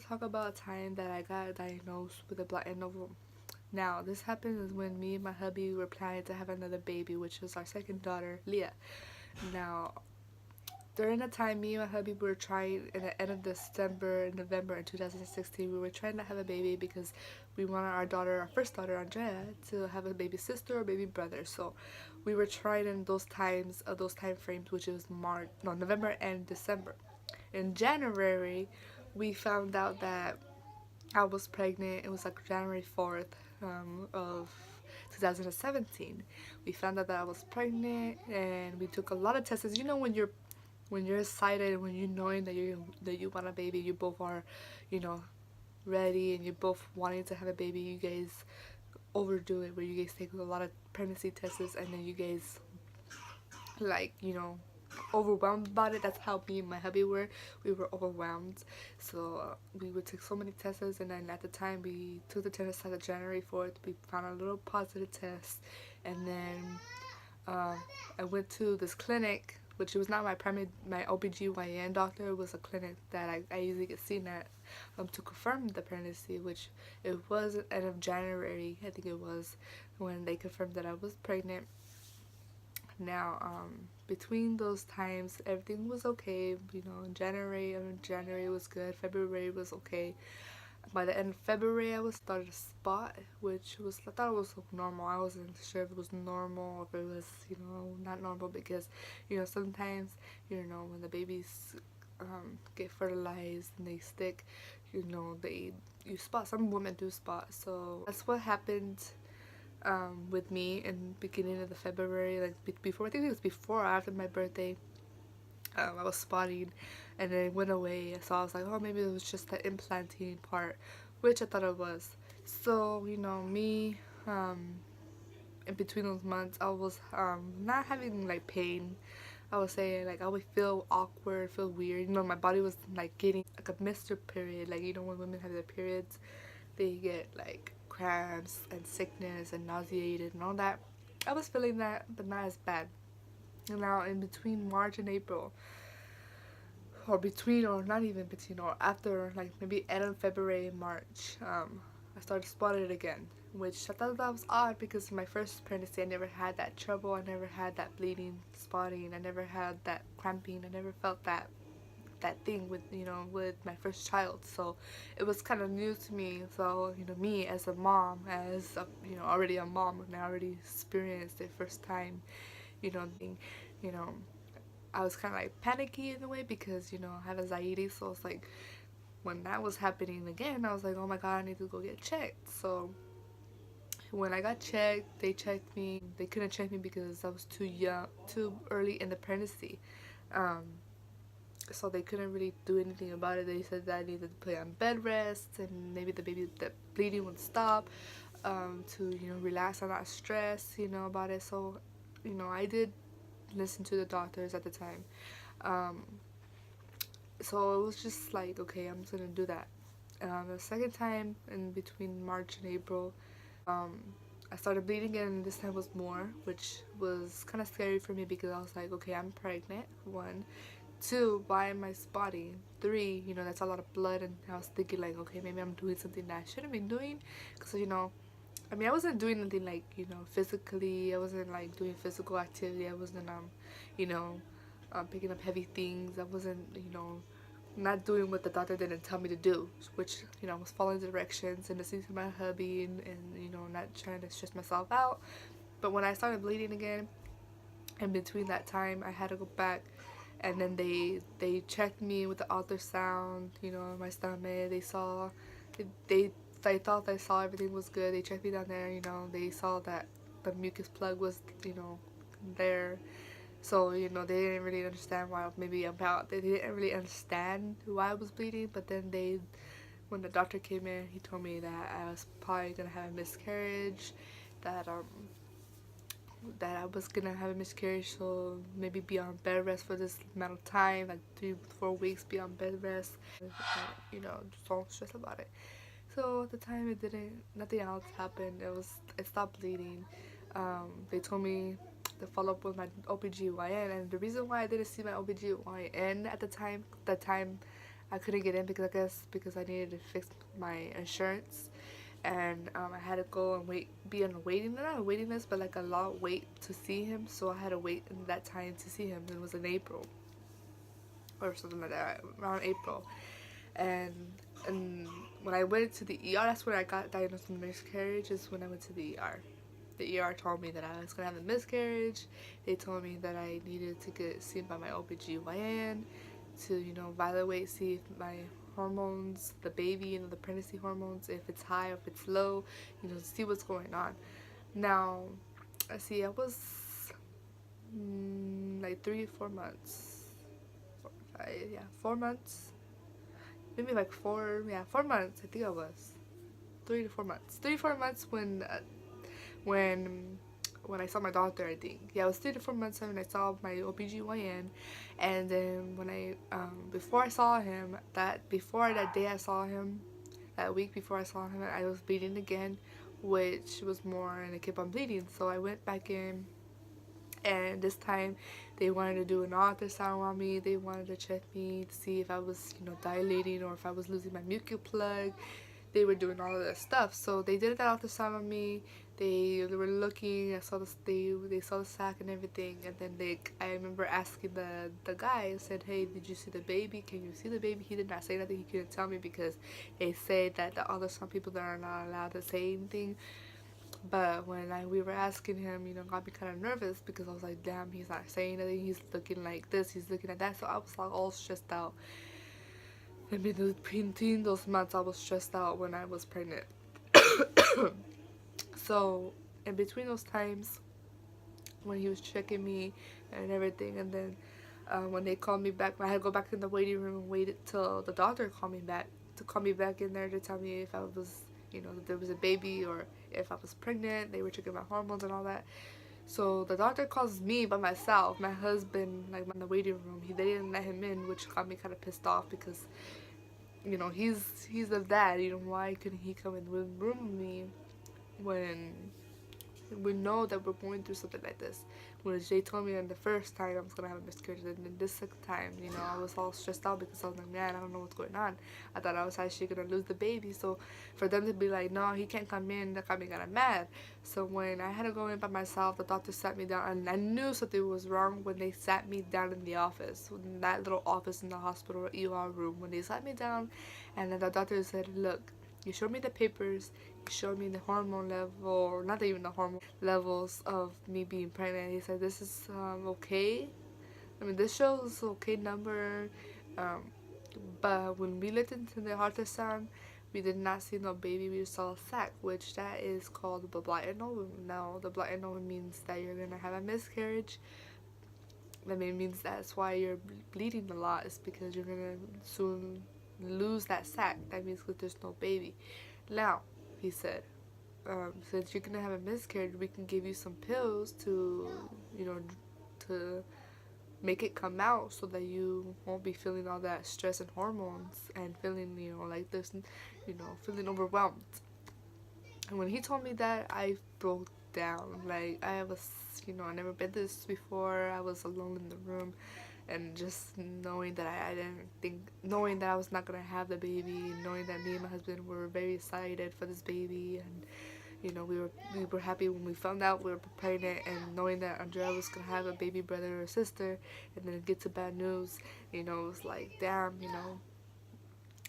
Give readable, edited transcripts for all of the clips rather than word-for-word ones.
talk about a time that I got diagnosed with a blighted ovum. Now, this happened when me and my hubby were planning to have another baby, which was our second daughter, Leah. Now, during the time me and my hubby were trying, in the end of December, November in 2016, we were trying to have a baby because we wanted our daughter, our first daughter, Andrea, to have a baby sister or baby brother. So we were trying in those times, those time frames, which is November and December. In January, we found out that I was pregnant. It was like January 4th of 2017. We found out that I was pregnant, and we took a lot of tests. You know, when you're excited, when you knowing that you want a baby, you both are, you know, ready, and you're both wanting to have a baby. You guys overdo it, where you guys take a lot of pregnancy tests, and then you guys like, overwhelmed about it. That's how me and my hubby were. We were overwhelmed, so we would take so many tests. And then at the time we took the test on January 4th, we found a little positive test. And then I went to this clinic, which was not my OBGYN doctor. It was a clinic that I usually get seen at, to confirm the pregnancy, which it was at the end of January, I think it was, when they confirmed that I was pregnant. Now, between those times, everything was okay. In January was good. February was okay. By the end of February, I was started a spot, which was, I thought it was normal. I wasn't sure if it was normal or if it was, not normal, because, sometimes, when the babies get fertilized and they stick, you spot. Some women do spot. So that's what happened with me in beginning of the February, like before, I think it was before or after my birthday. I was spotting, and then it went away, so I was like, oh, maybe it was just the implanting part, which I thought it was. So me, in between those months, I was not having like pain. I was saying, like, I would feel awkward, feel weird. My body was like getting like a mister period. Like, when women have their periods, they get like cramps and sickness and nauseated and all that. I was feeling that, but not as bad. And now in between March and April, or not even between, or after, like maybe end of February and March, I started spotting it again, which I thought that was odd, because in my first pregnancy I never had that trouble. I never had that bleeding, spotting. I never had that cramping. I never felt that thing with with my first child. So it was kind of new to me. So me as a mom, as a, already a mom, and I already experienced it first time, thing, you know I was kind of like panicky in a way, because I have anxiety. So it's like, when that was happening again, I was like, oh my god, I need to go get checked. So when I got checked, they checked me. They couldn't check me because I was too young, too early in the pregnancy. um so they couldn't really do anything about it. They said that I needed to put on bed rest, and maybe the bleeding would stop, to relax and not stress, about it. So I did listen to the doctors at the time. um so it was just like, okay, I'm just gonna do that. The second time, in between March and April, um I started bleeding again, and this time was more, which was kind of scary for me, because I was like, okay, I'm pregnant, one. Two, why am I spotting? Three, that's a lot of blood. And I was thinking, like, okay, maybe I'm doing something that I shouldn't be doing. Because, I mean, I wasn't doing anything like, physically. I wasn't like doing physical activity. I wasn't, you know, picking up heavy things. I wasn't, not doing what the doctor didn't tell me to do, which, I was following directions and listening to my hubby, and not trying to stress myself out. But when I started bleeding again, in between that time, I had to go back, and then they checked me with the ultrasound, my stomach. They saw, they they thought they saw everything was good. They checked me down there, they saw that the mucus plug was, there. So, they didn't really understand why, maybe about, they didn't really understand why I was bleeding. But then when the doctor came in, he told me that I was probably gonna have a miscarriage, that that I was gonna have a miscarriage, so maybe be on bed rest for this amount of time, like 3-4 weeks, be on bed rest. Just don't stress about it. So at the time, nothing else happened. It stopped bleeding. They told me to follow up with my OBGYN, and the reason why I didn't see my OBGYN at the time I couldn't get in because I guess because I needed to fix my insurance, and I had to go and be on a waiting, not a waiting list, but like a long wait to see him. So I had to wait in that time to see him. It was in April or something like that, around April. And and when I went to the ER, that's when I got diagnosed with miscarriage. Is when I went to the ER. The ER told me that I was gonna have a miscarriage. They told me that I needed to get seen by my OBGYN to, evaluate, see if my hormones, the baby, the pregnancy hormones, if it's high or if it's low, see what's going on. Now, I was like 3 4 months, 4 5, yeah, 4 months, maybe like 4 months. I think I was 3 to 4 months, 3 4 months when when I saw my doctor. I think, yeah, it was 3 to 4 months when I saw my OBGYN. And then when I before I saw him, before that day I saw him, that week before I saw him, I was bleeding again, which was more, and it kept on bleeding. So I went back in, and this time they wanted to do an ultrasound on me. They wanted to check me to see if I was, dilating, or if I was losing my mucus plug. They were doing all of that stuff. So they did that ultrasound on me. They were looking. I saw they saw the sac and everything. And then I remember asking the guy. I said, "Hey, did you see the baby? Can you see the baby?" He did not say nothing. He couldn't tell me because they say that the ultrasound people that are not allowed to say anything. But when we were asking him, got me kind of nervous because I was like, damn, he's not saying anything. He's looking like this. He's looking at that. So I was like all stressed out. And between those months, I was stressed out when I was pregnant. So in between those times, when he was checking me and everything, and then when they called me back, I had to go back in the waiting room and wait till the doctor called me back in there to tell me if I was, that there was a baby or if I was pregnant. They were checking my hormones and all that. So the doctor calls me by myself. My husband, like, in the waiting room, they didn't let him in, which got me kind of pissed off because, he's the dad. Why couldn't he come in the room with me when we know that we're going through something like this? Which they told me on the first time I was gonna have a miscarriage, and then this second time, I was all stressed out because I was like, man, I don't know what's going on. I thought I was actually gonna lose the baby. So for them to be like, no, he can't come in, that got me kind of mad. So when I had to go in by myself, the doctor sat me down, and I knew something was wrong when they sat me down in the office, in that little office in the hospital ER room. When they sat me down, and then the doctor said, look, you showed me the papers, you showed me the hormone level, not even the hormone levels of me being pregnant. He said, this is okay. I mean, this shows okay number, but when we looked into the ultrasound, we did not see no baby. We saw a sac, which that is called the Blighted Ovum. Now, the Blighted Ovum means that you're gonna have a miscarriage. I mean, it means that's why you're bleeding a lot. It's because you're gonna soon lose that sac. That means that there's no baby. Now, he said, since you're gonna have a miscarriage, we can give you some pills to, to make it come out so that you won't be feeling all that stress and hormones and feeling, like this, feeling overwhelmed. And when he told me that, I broke down. Like, I was, I never been this before. I was alone in the room. And just knowing that knowing that I was not gonna have the baby, knowing that me and my husband were very excited for this baby, and we were happy when we found out we were pregnant, and knowing that Andrea was gonna have a baby brother or sister, and then get to bad news, it was like, damn,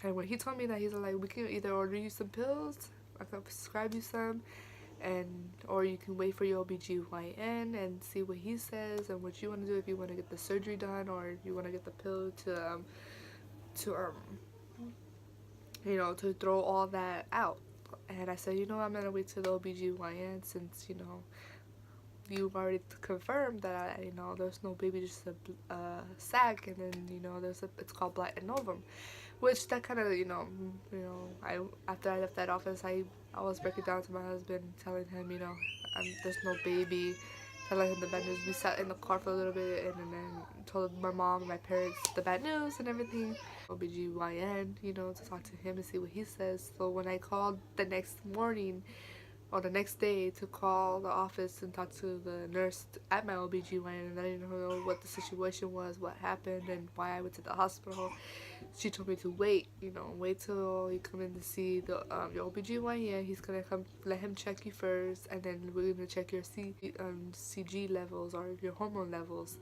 And when he told me that, he's like, we can either order you some pills, I can prescribe you some, or you can wait for your OBGYN and see what he says and what you want to do, if you want to get the surgery done or if you want to get the pill to throw all that out. And I said, I'm gonna wait till the OBGYN, since you've already confirmed that there's no baby, just a sac, and then it's called Blighted Ovum, which that kind of I after I left that office, I was breaking down to my husband, telling him there's no baby, telling him the bad news. We sat in the car for a little bit, and then told my mom and my parents the bad news and everything. OBGYN, to talk to him and see what he says. So when I called the next morning, or the next day to call the office and talk to the nurse at my OBGYN and letting her know what the situation was, what happened, and why I went to the hospital. She told me to wait, wait till you come in to see your OBGYN. He's gonna come, let him check you first, and then we're gonna check your CG levels or your hormone levels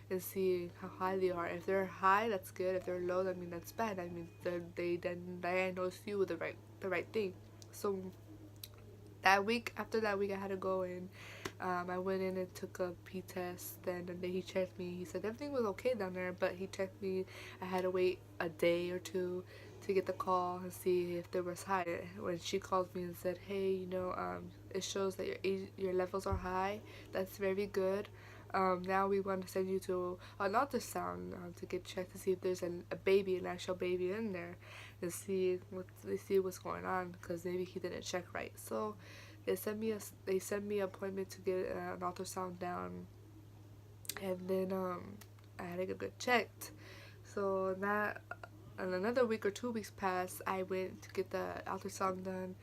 and see how high they are. If they're high, that's good. If they're low, I mean that's bad. I mean they then diagnose you with the right thing. So that week, after that week, I had to go in. I went in and took a P test. Then the day he checked me, he said everything was okay down there, but he checked me. I had to wait a day or two to get the call and see if there was high. When she called me and said, "Hey, it shows that your levels are high. That's very good. Now we want to send you to an ultrasound to get checked to see if there's an actual baby in there, and see what's going on, because maybe he didn't check right." So they sent me an appointment to get an ultrasound done, and then I had to get checked. So that and another week or 2 weeks passed. I went to get the ultrasound done.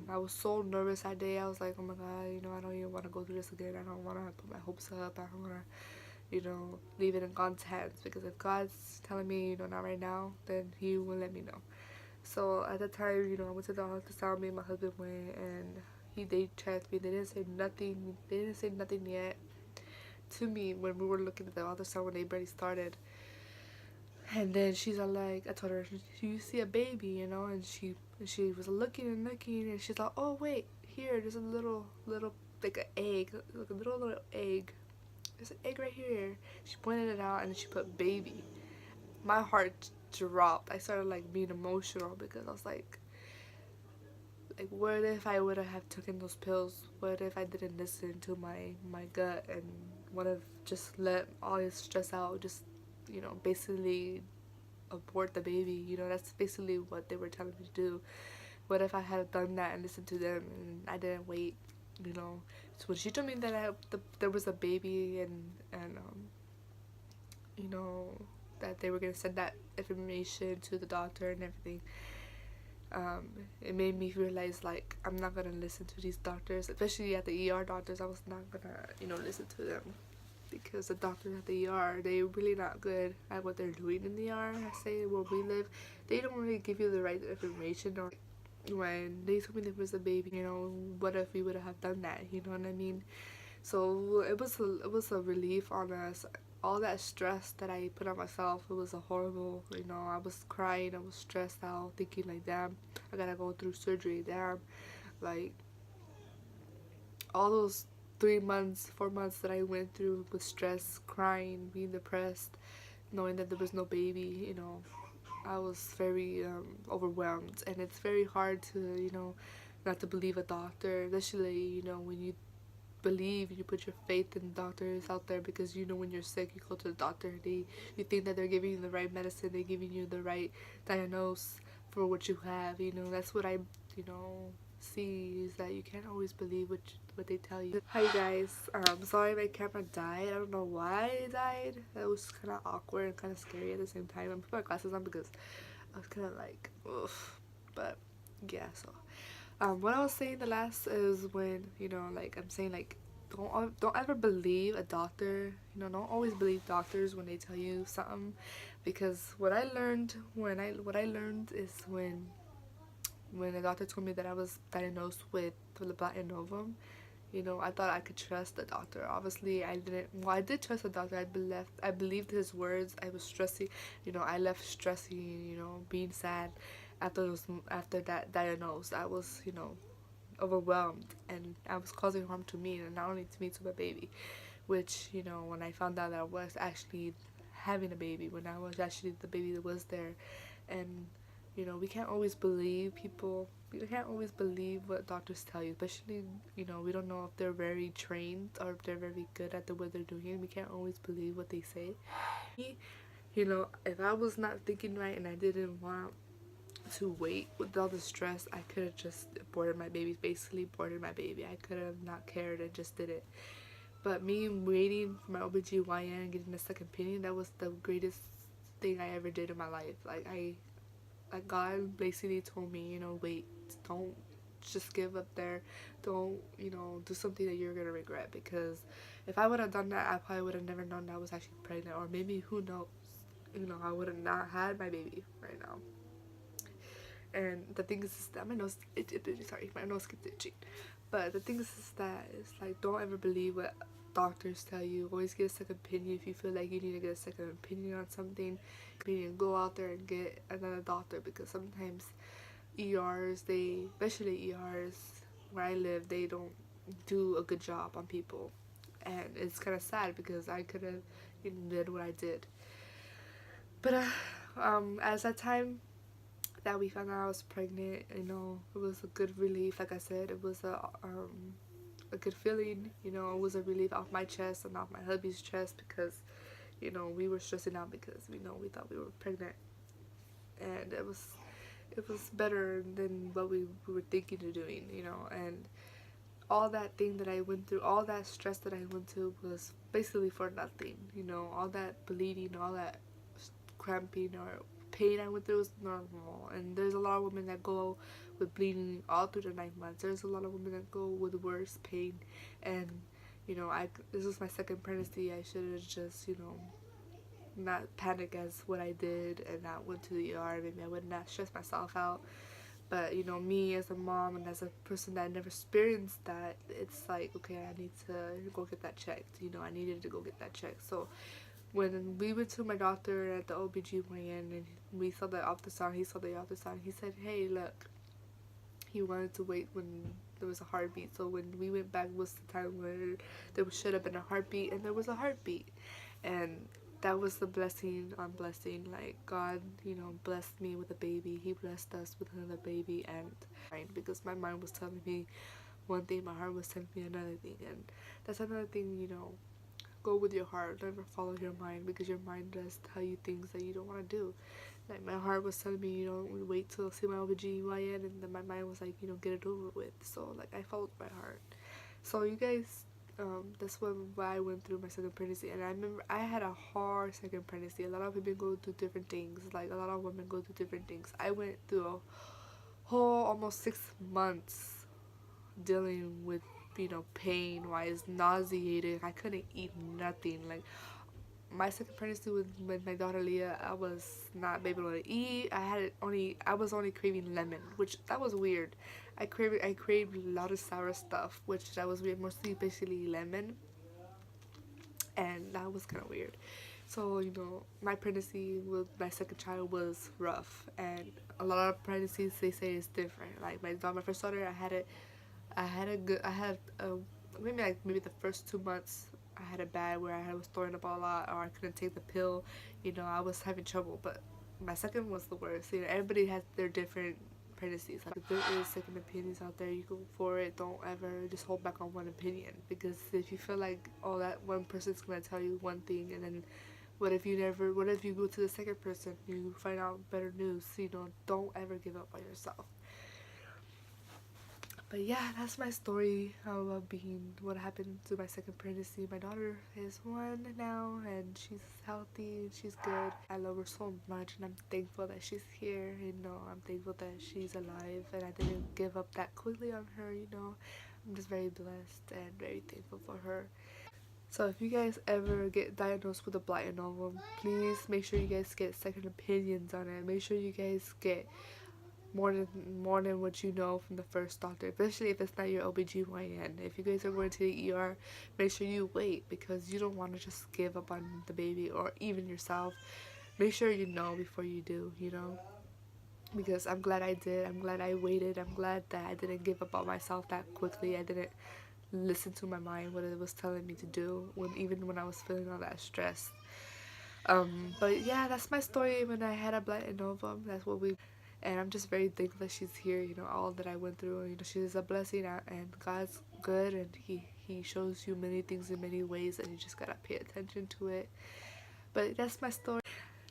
I was so nervous that day. I was like, oh my god, I don't even want to go through this again. I don't want to put my hopes up. I don't want to, leave it in God's hands, because if God's telling me, not right now, then He will let me know. So at the time, I went to the ultrasound. Me and my husband went, and they checked me. They didn't say nothing. They didn't say nothing yet to me when we were looking at the ultrasound when they barely started. And then she's all like, I told her, "Do you see a baby?" And she was looking and looking, and she's like, "Oh wait, here, there's a little like an egg, like a little egg. There's an egg right here." She pointed it out, and then she put baby. My heart dropped. I started like being emotional, because I was like, what if I would have taken those pills? What if I didn't listen to my gut and would have just let all this stress out, just basically abort the baby? That's basically what they were telling me to do. What if I had done that and listened to them and I didn't wait? So when she told me that there was a baby, and that they were gonna send that information to the doctor and everything, it made me realize, like, I'm not gonna listen to these doctors, especially at the ER doctors. I was not gonna listen to them, because the doctors at the ER, they're really not good at what they're doing in the ER. I say where we live, they don't really give you the right information. Or when they told me there was a baby, what if we would have done that? You know what I mean? So it was a relief on us. All that stress that I put on myself, it was a horrible. I was crying, I was stressed out, thinking like, damn, I gotta go through surgery. Damn, like, all those 3 months, 4 months that I went through with stress, crying, being depressed, knowing that there was no baby, I was very overwhelmed. And it's very hard to, not to believe a doctor, especially, when you you put your faith in doctors out there, because when you're sick, you go to the doctor, you think that they're giving you the right medicine, they're giving you the right diagnose for what you have. That's what I see, is that you can't always believe what they tell you. Hi guys, sorry my camera died. I don't know why it died. That was kind of awkward and kind of scary at the same time. I put my glasses on because I was kind of like, oof. But yeah, so what I was saying the last is when, like, I'm saying, like, don't ever believe a doctor. Don't always believe doctors when they tell you something, because what I learned is when a doctor told me that I was diagnosed with the Blighted Ovum. I thought I could trust the doctor. Obviously, I didn't. Well, I did trust the doctor. I believed his words. I was stressing. I left stressing. Being sad after that diagnosis. I was, overwhelmed, and I was causing harm to me, and not only to me, to my baby. Which, when I found out that I was actually having a baby, when I was actually the baby that was there, and we can't always believe people. We can't always believe what doctors tell you, especially, we don't know if they're very trained or if they're very good at what they're doing. We can't always believe what they say. If I was not thinking right and I didn't want to wait with all the stress, I could have just aborted my baby, basically aborted my baby. I could have not cared and just did it. But me waiting for my OBGYN and getting a second opinion, that was the greatest thing I ever did in my life. Like, God basically told me, wait, don't just give up there. Don't, you know, do something that you're gonna regret, because if I would have done that, I probably would have never known that I was actually pregnant, or maybe, who knows, you know, I would have not had my baby right now. And the thing is that my nose, sorry, my nose gets itchy. But the thing is that it's like, don't ever believe what doctors tell you. Always get a second opinion if you feel like you need to get a second opinion on something. You need to go out there and get another doctor, because sometimes ERs, especially ERs where I live, they don't do a good job on people. And it's kind of sad, because I could have, you know, did what I did. But as that time that we found out I was pregnant, you know, it was a good relief. Like I said, it was a good feeling. You know, it was a relief off my chest and off my hubby's chest, because, you know, we were stressing out because we thought we were pregnant, and it was better than what we were thinking of doing, you know. And all that thing that I went through, all that stress that I went through, was basically for nothing, you know. All that bleeding, all that cramping or pain I went through was normal. And there's a lot of women that go with bleeding all through the 9 months. There's a lot of women that go with worse pain. And, you know, this was my second pregnancy. I should have just, you know, not panic as what I did and not went to the ER. Maybe I would not stress myself out. But, you know, me as a mom and as a person that never experienced that, it's like, okay, I need to go get that checked. You know, I needed to go get that checked. So when we went to my doctor at the OBGYN and we saw the ultrasound, he said, hey, look, he wanted to wait when there was a heartbeat. So when we went back was the time where there should have been a heartbeat, and there was a heartbeat. And that was the blessing on blessing. Like, God, you know, blessed me with a baby. He blessed us with another baby. And because my mind was telling me one thing, my heart was telling me another thing. And that's another thing, you know, go with your heart. Never follow your mind, because your mind does tell you things that you don't want to do. Like, my heart was telling me, you know, wait till see my OBGYN, and then my mind was like, you know, get it over with. So, like, I followed my heart. So, you guys, that's what I went through my second pregnancy. And I remember I had a hard second pregnancy. A lot of women go through different things. Like, a lot of women go through different things. I went through a whole almost 6 months dealing with, you know, pain wise, nauseated. I couldn't eat nothing. Like, my second pregnancy with my daughter Leah, I was not able to eat. I was only craving lemon, which that was weird. I craved a lot of sour stuff, which that was weird. Mostly basically lemon, and that was kind of weird. So, you know, my pregnancy with my second child was rough, and a lot of pregnancies, they say, is different. Like, my first daughter, maybe the first 2 months I had it bad, where I was throwing up a lot, or I couldn't take the pill. You know, I was having trouble. But my second was the worst. You know, everybody has their different pregnancies. Like, if there is second opinions out there, you go for it. Don't ever just hold back on one opinion, because if you feel like, oh, that one person's gonna tell you one thing, and then what if you go to the second person, you find out better news? You know, don't ever give up on yourself. But yeah, that's my story about what happened to my second pregnancy. My daughter is 1 now, and she's healthy, and she's good. I love her so much, and I'm thankful that she's here. You know, I'm thankful that she's alive, and I didn't give up that quickly on her. You know, I'm just very blessed and very thankful for her. So if you guys ever get diagnosed with a blighted ovum, please make sure you guys get second opinions on it. Make sure you guys get more than what you know from the first doctor, especially if it's not your OBGYN. If you guys are going to the ER, make sure you wait, because you don't want to just give up on the baby or even yourself. Make sure you know before you do, you know, because I'm glad I did. I'm glad I waited. I'm glad that I didn't give up on myself that quickly. I didn't listen to my mind, what it was telling me to do, even when I was feeling all that stress. But yeah, that's my story when I had a blighted ovum. That's what we. And I'm just very thankful that she's here. You know, all that I went through. You know, she's a blessing, and God's good, and He shows you many things in many ways, and you just gotta pay attention to it. But that's my story.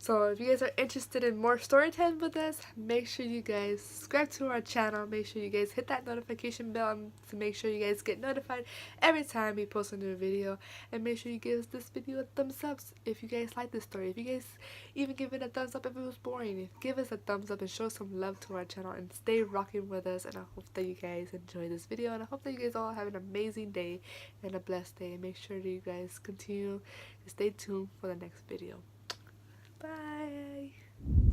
So if you guys are interested in more story time with us, make sure you guys subscribe to our channel. Make sure you guys hit that notification bell to make sure you guys get notified every time we post a new video. And make sure you give this video a thumbs up if you guys like this story. If you guys even give it a thumbs up if it was boring, give us a thumbs up and show some love to our channel and stay rocking with us. And I hope that you guys enjoy this video, and I hope that you guys all have an amazing day and a blessed day. Make sure that you guys continue to stay tuned for the next video. Bye.